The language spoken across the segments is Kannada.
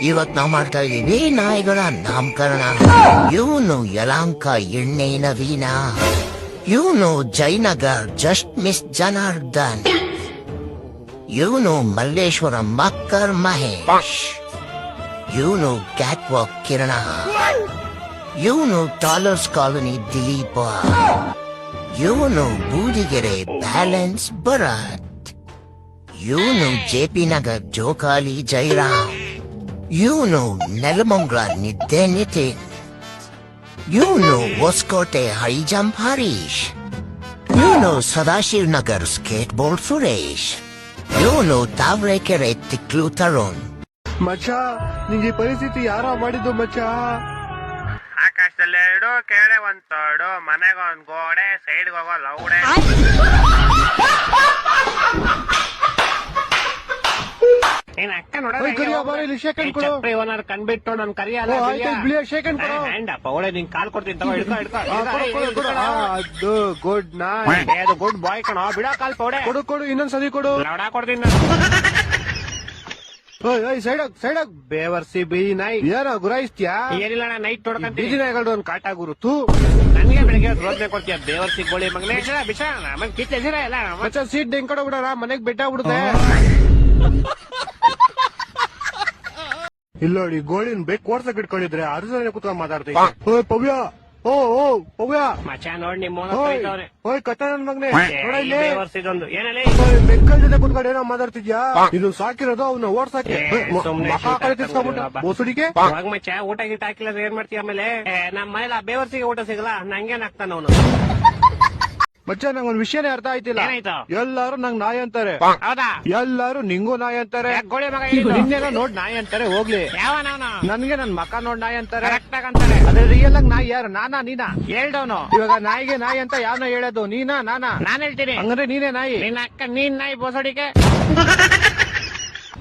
ಇವತ್ ನಾವ್ ಮಾಡ್ತಾ ಇದೀವಿ ನಾಯಿಗಳ ನಾಮಕರಣ. ಇವನು ಯಲಾಂಕ ಎಣ್ಣೆ ನವೀನ, ಇವನು ಜಯನಗರ್ ಜಸ್ಟ್ ಮಿಸ್ ಜನಾರ್ದನ್, ಇವನು ಮಲ್ಲೇಶ್ವರಂ ಮಕ್ಕರ್ ಮಹೇಶ್, ಇವನು ಕ್ಯಾಟ್ ವಾಕ್ ಕಿರಣ, ಇವನು ಟಾಲರ್ಸ್ ಕಾಲೋನಿ ದಿಲೀಪ, ಇವನು ಬೂದಿಗೆರೆ ಬ್ಯಾಲೆನ್ಸ್ ಭರತ್, ಇವನು ಜೆಪಿ ನಗರ್ ಜೋಕಾಲಿ ಜೈರಾಮ್, ಇವನು ನೆಲಮಂಗ್ಲ ನಿದ್ದೆ ನಿತಿನ್, ಇವನು ಹೊಸಕೋಟೆ ಹೈ ಜಂಪ್ ಹರೀಶ್, ಇವನು ಸದಾಶಿವ್ ನಗರ್ ಸ್ಕೇಟ್ ಬೋರ್ಡ್ ಸುರೇಶ್, ಇವನು ತಾವರೆಕೆರೆ ತಿಕ್ಲು ತರುಣ್. ಮಚ್ಚ, ನಿಂಗೆ ಪರಿಸ್ಥಿತಿ ಯಾರೋ ಮಾಡಿದ್ದು ಮಚ್ಚ. ಆಕಾಶದಲ್ಲಿ 2 ಕೆಳಗೆ 1 ತೋಡು, ಮನೆಗೆ 1 ಗೋಡೆ, ಸೈಡ್ಗೆ ಹೋಗೋ ಲೌಡೆ. ಏನ್ ಅಕ್ಕ ನೋಡೋದು ಓನರ್ ಕಣ್ಬಿಟ್ಟು ನನ್ ಕರಿಯಲ್ಲ ನಿಂಗ್ ಕಾಲ್ ಕೊಡ್ತೀನಿ ತಗೋ, ಅದು ಗುಡ್ ನೈಟ್. ಅದು ಗುಡ್ ಬಾಯ್ ಕಣೋ, ಬಿಡ ಕಾಲ್ ಪೌಡೆ ಕೊಡು ಕೊಡು, ಇನ್ನೊಂದ್ಸರಿ ಕೊಡು. ಲೌಡ ಕೊಡ್ತೀನಿ ನಾನು. ಸೈಡಾಗ್ ಬೇವರ್ಸಿ ಬೀದಿ ನಾಯಿ ಏನೋ ಗುರಾಯಿಸ್ತೀಯಾ? ಏನಿಲ್ಲ ನಾ ನೈಟ್ ನೋಡ್ಕಂತೀನಿ. ಬೀದಿ ನಾಯಿಗಳು ಒಂದ್ ಕಾಟ ಗುರು. ತೂ ನನ್ಗೆ ಬೆಳಿಗ್ಗೆ ರೋದ್ನೆ ಕೊಡ್ತೀಯ ಬೇವರ್ಸಿ ಗೋಳಿ ಮಗನೇ. ಬಿಸ ನಮಗ್ ಕಿತ್ಲೆಸಿರ ಎಲ್ಲ ಮಚ್ಚ ಸೀಟ್ ಹೆಂಗ್ ಬಿಡೋಣ, ಮನೆಗ್ ಬಿಟ್ಟಾಗ್ಬಿಡುತ್ತೆ. ಇಲ್ಲ ನೋಡಿ, ಗೋಳಿನ ಬೇಕು ಕೋರ್ಸಕ್ ಇಟ್ಕೊಂಡಿದ್ರೆ ಅರ್ಜನೆ ಕುತ್ಕೊಂಡ್ ಮಾತಾಡ್ತೀವಿ. ಓಯ್ ಪವ್ಯ, ಓ ಪವ್ಯ ಮಚ್ಚ ನೋಡ್ ನಿಮ್ಮ ಓಯ್ ಕತ್ತ ನನ್ ಮಗನೇ, ಬೇವರ್ಸಿದೊಂದು ಏನಲ್ಲಿ ಬೆಕ್ಕಲ್ ಜೊತೆ ಕುತ್ಕೊಂಡು ಏನೋ ಮಾತಾಡ್ತಿದ್ಯಾ? ಇದು ಸಾಕಿರೋದು ಅವ್ನ ಓಡ್ಸಾಕಿ ಬೋಸುಡಿಗೆ. ಅವಾಗ ಮಚ್ಚ ಊಟ ಗೀಟ ಹಾಕಿಲ್ಲ ಏನ್ ಮಾಡ್ತೀಯ? ಆಮೇಲೆ ನಮ್ಮ ಮನೇಲಿ ಬೇವರ್ಸಿಗೆ ಊಟ ಸಿಗಲ್ಲ, ನಂಗೇನ್ ಹಾಕ್ತಾನ ಅವನು. ಮಚ್ಚ ನಂಗೊಂದ್ ವಿಷಯನೇ ಅರ್ಥ ಆಯ್ತಿಲ್ಲ. ಏನಾಯ್ತು? ಎಲ್ಲಾರು ನಂಗ್ ನಾಯಿ ಅಂತಾರೆ. ಹೌದಾ? ಎಲ್ಲಾರು ನಿಂಗೂ ನಾಯಿ ಅಂತಾರೆ. ಗೋಳಿ ಮಗ ನಿನ್ನೆಲ್ಲ ನೋಡ್ ನಾಯಿ ಅಂತಾರೆ. ಹೋಗ್ಲಿ, ಯಾವನವನು? ನನ್ಗೆ ನನ್ ಮಕ್ಕ ನೋಡ್ ನಾಯಿ ಅಂತಾರೆ. ಕರೆಕ್ಟ್ ಅಂತಾರೆ. ಅದೇ ರಿಯಲ್ ಆಗಿ ನಾಯಿ ಯಾರು? ನಾನಾ ನೀನಾ? ಹೇಳ್ದವನು. ಇವಾಗ ನಾಯಿಗೆ ನಾಯಿ ಅಂತ ಯಾವನ ಹೇಳೋದು? ನೀನಾ ನಾನಾ? ನಾನ್ ಹೇಳ್ತೀನಿ. ಹಂಗಂದ್ರೆ ನೀನೇ ನಾಯಿ. ನಿನ್ನ ಅಕ್ಕ ನೀನ್ ನಾಯಿ ಬೋಸಡಿಕೆ.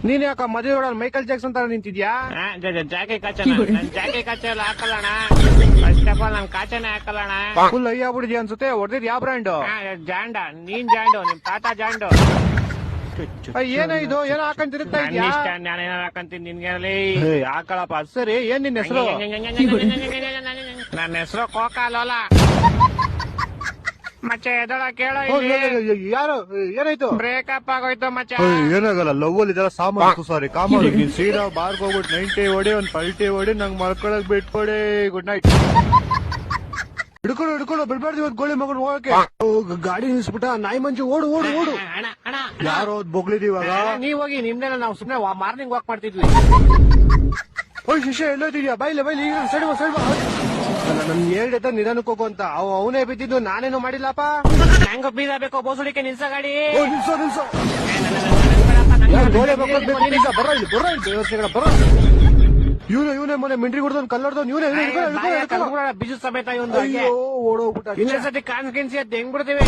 ನೀನ್ ಯಾಕ ಮದುವೆ ಒಳಗೆ ಮೈಕಲ್ ಜಾಕ್ಸನ್ ತರ ನಿಂತಿದ್ಯಾ? ಜಾಕೆ ಕಾಚ ನನ್ ಜಾಕೆ ಕಾಚ ಎಲ್ಲ ಹಾಕಲ್ಲಣ. ಫಸ್ಟ್ ಆಫ್ ಆಲ್ ನನ್ ಕಾಚನೆ ಹಾಕಲ್ಲಣ. ಫುಲ್ ಅಯ್ಯ ಬಿಡಿದ್ಯಾ ಅನ್ಸುತ್ತೆ. ಹೊಡೆದಿದ್ ಯಾವ ಬ್ರ್ಯಾಂಡ್? ಜಾಂಡ. ನೀನ್ ಜಾಂಡು, ನಿಮ್ ತಾತ ಜಾಂಡು. ಏನೋ ಇದು, ಏನೋ ಹಾಕೊಂಡ್ ತಿರುಗ್ತಾ ಇದ್ಯಾ? ನಾನೇನಾರ ಹಾಕಂತೀನಿ ನಿನ್ಗೆ. ಹಾಕಳಪ್ಪ. ಸರಿ, ಏನ್ ನಿನ್ ಹೆಸರು? ನನ್ನ ಹೆಸರು ಕೋಕಾಲೋಲ. ಮಚ್ಚೆ ಎದಳ ಕೇಳೋ. ಯಾರು? ಏನಾಯ್ತು? ಬ್ರೇಕಪ್ ಆಗೋಯ್ತು ಮಚ್ಚ. ಏನಾಗಲ್ಲ, ಲವ್ ಅಲ್ಲಿ ಇದೆಲ್ಲ ಸಾಮಾನು. ಸಾರಿ ಕಾಮಾಡಿ. ನೀನ್ ಸೀದಾ ಬಾರ್ಗ್ ಹೋಗ್ಬಿಟ್ಟು 90 ಹೊಡಿ, ಒಂದ್ ಪಲ್ಟಿ ಹೊಡಿ, ನಂಗ್ ಮಲ್ಕೊಳಕ್ ಬಿಟ್ಕೊಡಿ. Good night. ಹಿಡ್ಕೊಂಡು ಬಿಡ್ಬಾರ್ದು ಇವತ್ತು ಗೋಳಿ ಮಗನ್ ಹೋಗಕ್ಕೆ. ಗಾಡಿ ನಿಲ್ಸ್ಬಿಟ್ಟ. ನಾಯಿ ಮಂಜು, ಓಡು ಓಡು ಓಡು. ಯಾರೋ ಬೊಗ್ಳಿದೀವಾಗ. ನೀವ್ ಹೋಗಿ, ನಿಮ್ನೆಲ್ಲ ನಾವು ಸುಮ್ನೆ ಮಾರ್ನಿಂಗ್ ವಾಕ್ ಮಾಡ್ತಿದ್ವಿ. ಓಯ್ ಶಿಷ್ಯ ಎಲ್ಲೋತಿದ್ಯಾ? ಬೈಲೆ ಈಗ ಸೈಡ್ ಬಾ. ನನ್ ಹೇಳ್ದ ನಿಧಾನಕ್ಕೆ ಹೋಗು ಅಂತ. ಅವನೇ ಬಿದ್ದಿದ್ದು, ನಾನೇನು ಮಾಡಿಲ್ಲಪ್ಪ. ಹೆಂಗ ಬೀದ ಬೇಕೋ ಬೋಸುಡಿಕೆ ನಿಲ್ಸ ಗಾಡಿ. ನಿಲ್ಸೋ. ಗೋಳೆ ಬರೋ. ಇವನೇ ಮೊನ್ನೆ ಮಿಂಟ್ರಿ ಹೊಡೆದವ್ನು, ಕಲ್ಲೊಡ್ದವ್ನು ಇವನೇ. ಬಿಜು ಸಮೇತ ಓಡೋಗ್ಬಿಟ್ಟ. ಇನ್ನೊಂದ್ಸತಿ ಕಾನ್ಫಿಡೆನ್ಸ್ ಎದ್ದು ಹೆಂಗ್ ಬಿಡ್ತೀವಿ.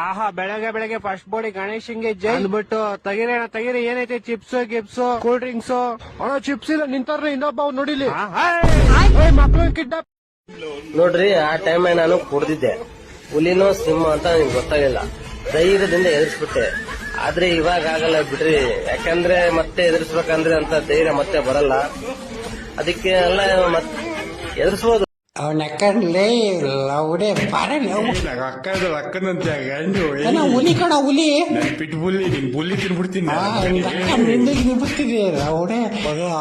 ಆಹಾ, ಬೆಳಗ್ಗೆ ಫಸ್ಟ್ ಬೋಡಿ ಗಣೇಶನ್ಗೆ ಜೈ ಅಂದ್ಬಿಟ್ಟು ತೆಗಿರಿ. ಏನೈತೆ? ಚಿಪ್ಸ್ ಗಿಪ್ಸ್ ಕೂಲ್ ಡ್ರಿಂಕ್ಸ್. ಅಣ್ಣ ಚಿಪ್ಸ್ ಇಲ್ಲ, ನಿಂತಾರ್ರೆ ಇನ್ನೊಬ್ಬ ಅವ್ನು ನೋಡಿಲಿ. ಮಕ್ಳು ಕಿಡ್ನಾಪ್. ನೋಡ್ರಿ, ಆ ಟೈಮ್ ನಾನು ಕುಡ್ದಿದ್ದೆ. ಹುಲಿನೋ ಸಿಂಹ ಅಂತ ನಿಮ್ಗೆ ಗೊತ್ತಾಗಿಲ್ಲ. ಧೈರ್ಯದಿಂದ ಎದುರಿಸ್ಬಿಟ್ಟೆ. ಆದ್ರೆ ಇವಾಗ ಆಗಲ್ಲ ಬಿಡ್ರಿ. ಯಾಕಂದ್ರೆ ಮತ್ತೆ ಎದುರಿಸ್ಬೇಕಂದ್ರೆ ಅಂತ ಧೈರ್ಯ ಮತ್ತೆ ಬರಲ್ಲ. ಅದಕ್ಕೆ ಎಲ್ಲ ಎದುರಿಸಬಹುದು. ಅವನಕ್ಕನ್ಲೇ ಲೌಡೆ ಬಾರಲ್ಲ ಅಕ್ಕನಂತೆ ಗಂಡು ಹುಲಿ ಕಣ ಹುಲಿ ಪಿಟ್ ಬುಲ್ಲಿ ನಿನ್ ಬುಲ್ಲಿ ತಿನ್ಬಿಡ್ತೀನಿ. ಬಿಡ್ತಿದೆ ಲೌಡೆ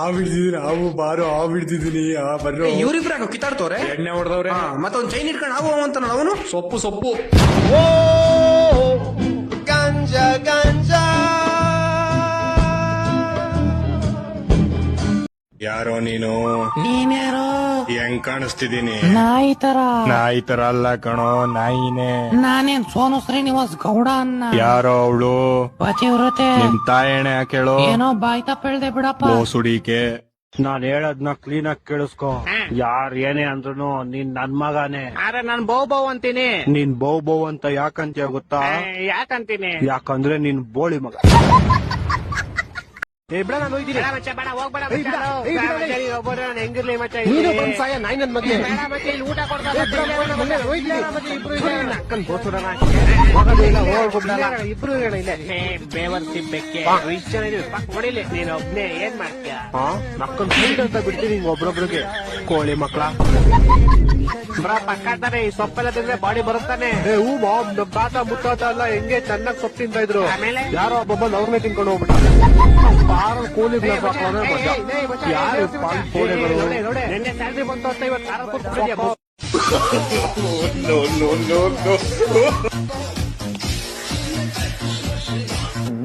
ಆ ಬಿಡ್ತಿದೀನಿ, ಹಾವು ಬಾರು ಆ ಬಿಡ್ತಿದೀನಿ. ಬರ್ರೋ ಇವ್ರಿಬ್ರಾಗ ಕಿತ್ತಾಡ್ತವ್ರೆ, ಎಣ್ಣೆ ಹೊಡೆದವ್ರೆ. ಮತ್ತೊಂದ್ ಚೈನ್ ಇಟ್ಕೊಂಡು ಹಾವು ಅಂತ ಅವನು ಸೊಪ್ಪು ಗಂಜಾ ಯಾರೋ ನೀನು? ನೀನ್ಯಾರೋ? ಹೆಂಗ್ ಕಾಣಿಸ್ತಿದೀನಿ? ನಾಯಿ ತರ ಅಲ್ಲ ಕಣೋ, ನಾಯಿನೇ. ನಾನೇನ್ ಸೋನು ಶ್ರೀನಿವಾಸ್ ಗೌಡ ಅನ್ನ. ಯಾರೋ ಅವಳು? ಪತಿವ್ರತೆ. ನಿಮ್ ತಾಯಣೆ ಕೇಳೋ. ಏನೋ ಬಾಯ್ ತಪ್ಪ ಹೇಳ್ದೆ ಬಿಡಪ್ಪ. ಬೋಸುಡಿಕೆ. ನಾನ್ ಹೇಳದ್ನ ಕ್ಲೀನ್ ಆಗಿ ಕೇಳಿಸ್ಕೊ. ಯಾರ್ ಏನೇ ಅಂದ್ರೂ ನೀನ್ ನನ್ ಮಗಾನೆ. ಆದ್ರೆ ನಾನ್ ಬೌ ಅಂತೀನಿ. ನೀನ್ ಬೌ ಅಂತ ಯಾಕಂತೀಯ ಗೊತ್ತಾ? ಯಾಕಂತೀನಿ? ಯಾಕಂದ್ರೆ ನೀನ್ ಬೋಳಿ ಮಗ. ಬಿಡ ನಾನು ಹೋಯ್ತೀನಿ ಬೇಡ ಮಚ್ಚ ಬೇಡ ಹೋಗ್ಬೇಡ ಏಯ್, ಬಿಡ, ಏಯ್, ಬಿಡ, ಮಚ್ಚ ನೀನು ಒಬ್ಬರು ನಾನು ಹೆಂಗಿರ್ಲಿ ಮಚ್ಚ ನೀನು ಇಲ್ಲಿ. ಬಂದ್ ಸಾಯ ನಾಯಿ ನನ್ ಮದ್ವೆ ಬೇಡ ಮಚ್ಚ ಇಲ್ಲಿ ಊಟ ಕೊಡ್ತಾ ಏ, ಬಿಡ, ಬಿಡ, ಮೊನ್ನೆ ಹೋಯ್ತೀನಿ. ಇಬ್ರು ಅಕ್ಕನ್ ಬೋಸುರನ. ಹೋಗೋದು ಇಲ್ಲ, ಹೋಗ್ಬಿಡಲ್ಲ. ಇಬ್ರು ಇಲ್ಲೇ ಬೇವರ್ಸಿ ಬೆಕ್ಕೆ ಇಷ್ಟು ಜನ ಇದೀವಿ ಪಕ್ಕ ಹೊಡಿಲಿ ನೀನು ಒಬ್ನೇ ಏನ್ ಮಾಡ್ತೀಯ ಮಕ್ಕನ್ ಫೀಲ್ಡ್ ಅಂತ ಬಿಡ್ತೀನಿ ಹಿಂಗ್ ಒಬ್ರೊಬ್ರಿಗೆ ಕೋಳಿ ಮಕ್ಳ ಬ್ರೋ ಪಕ್ಕ ತಾನೆ ಈ ಸೊಪ್ಪೆಲ್ಲ ತಿಂದ್ರೆ ಬಾಡಿ ಬರುತ್ತಾನೆ ಏ ಹೂ ಬಾಬ್ ನಮ್ ತಾತ ಮುತ್ತಾತ ಎಲ್ಲ ಹೆಂಗೆ ಚೆನ್ನಾಗಿ ಸೊಪ್ಪು ತಿಂತ ಇದ್ರು ಆಮೇಲೆ? ಯಾರೋ ಒಬ್ಬ ಬಂದು ಅವ್ರನ್ನೇ ತಿನ್ಕೊಂಡು ಹೋಗ್ಬಿಟ್ಟ ಪಾರ ಕೋಳಿಗಳ ಸಾಕೋನೆ ಮಜಾ ಯಾರು ಪಾಲ್ ಕೋಳಿಗಳು ನಿನ್ನೆ ಸ್ಯಾಲ್ರಿ ಬಂತು ಅಂತ ಇವತ್ತು ಆರಾಮ್ ಕೂತ್ಕೊಂಡಿದ್ಯಾ?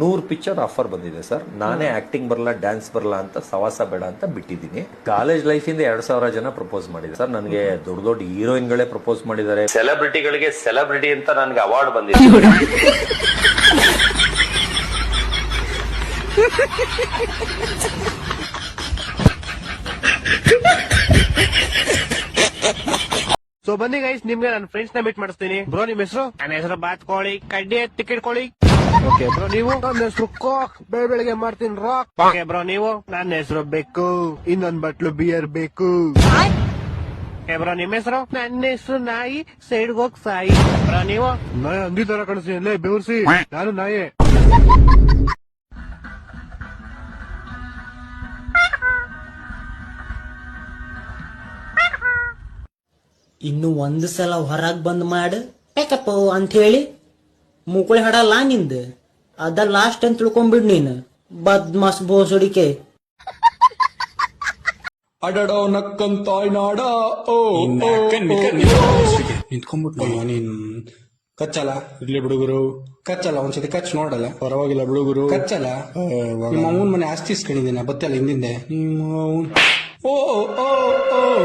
ನೂರು ಪಿಕ್ಚರ್ ಆಫರ್ ಬಂದಿದೆ ಸರ್. ನಾನೇ ಆಕ್ಟಿಂಗ್ ಬರಲ್ಲ, ಡ್ಯಾನ್ಸ್ ಬರಲ್ಲ ಅಂತ ಸವಾಸ ಬೇಡ ಅಂತ ಬಿಟ್ಟಿದ್ದೀನಿ. ಕಾಲೇಜ್ ಲೈಫ್ ಇಂದ 2,000 ಜನ ಪ್ರಪೋಸ್ ಮಾಡಿದ್ದಾರೆ ಸರ್. ನನಗೆ ದೊಡ್ಡ ದೊಡ್ಡ ಹೀರೋಯಿನ್ಗಳೇ ಪ್ರಪೋಸ್ ಮಾಡಿದ್ದಾರೆ. ಸೆಲೆಬ್ರಿಟಿಗಳಿಗೆ ಸೆಲೆಬ್ರಿಟಿ ಅಂತ ನನಗೆ ಅವಾರ್ಡ್ ಬಂದಿದೆ. ಸೊ ಬನ್ನಿ ಗೈಸ್ ನಿಮ್ಗೆ ನನ್ನ ಫ್ರೆಂಡ್ಸ್ ನ ಮೀಟ್ ಮಾಡಿಸ್ತೀನಿ. ಬ್ರೋ ನಿಮ್ ಹೆಸರು? ನನ್ನ ಹೆಸರು ಬಾತ್ ಕೋಳಿ ಕಡ್ಡಿ ಟಿಕೆಟ್ ಕೋಳಿ. ಓಕೆ ಬ್ರೋ ನೀವು? ನನ್ನ ಹೆಸರು ಕಾಕ್, ಬೆಳಗ್ಗೆ ಮಾಡ್ತೀನಿ ರಾಕ್. ಓಕೆ ಬ್ರೋ ನೀವು? ನನ್ನ ಹೆಸರು ಬೇಕು, ಇನ್ನೊಂದ್ ಬಟ್ಲು ಬಿಯರ್ ಬೇಕು. ಓಕೆ ಬ್ರೋ ನಿಮ್ಮ ಹೆಸರು? ನನ್ನ ಹೆಸರು ನಾಯಿ ಸೈಡ್ಗೆ ಹೋಗ್ ಸಾಯಿ. ಬ್ರೋ ನೀವು? ನಾಯಿ ಅಂದಿ ತರ ಕಾಣಿಸ್ತೀನಿ ಅಲ್ಲೇ ಬೆವರ್ಸಿ. ನಾನು ನಾಯಿ. ಇನ್ನು ಒಂದು ಸಲ ಹೊರಗ್ ಬಂದ್ ಮಾಡು ಬೇಕಪ್ಪ ಅಂತ ಹೇಳಿ ಮುಕುಳಿ ಹಡಲ್ಲ ನಿಂದ ಅದ ಲಾಸ್ಟ್ ಅಂತ ತಿಳ್ಕೊಂಡ್ಬಿಡ್ ನೀನು ಬದ್ಮಾಸ್ ಬೋಸಡಿಕೆ. ಅಡಡೋ ನಕ್ಕಂತಾಯ್ ನಾಡ ಓ ನಿಂತ್ಕೊಂಡ್ಬಿಟ್ಟು ನೀನ್ ಕಚ್ಚಲ್ಲ ಇರ್ಲಿ ಬಿಡುಗರು ಕಚ್ಚಲ್ಲ ಒಂದ್ಸತಿ ಕಚ್ ನೋಡಲ್ಲ ಪರವಾಗಿಲ್ಲ ಬಿಡುಗರು ಕಚ್ಚಲ್ಲ ನಿಮ್ಮ ಅವನ್ ಮನೆ ಆಸ್ತಿ ಇಸ್ಕೊಂಡಿದ್ದೀನಿ ಬತ್ತಲ್ಲ ಹಿಂದಿಂದೆ ನಿಮ್ಮ ಓ ಓ ಓ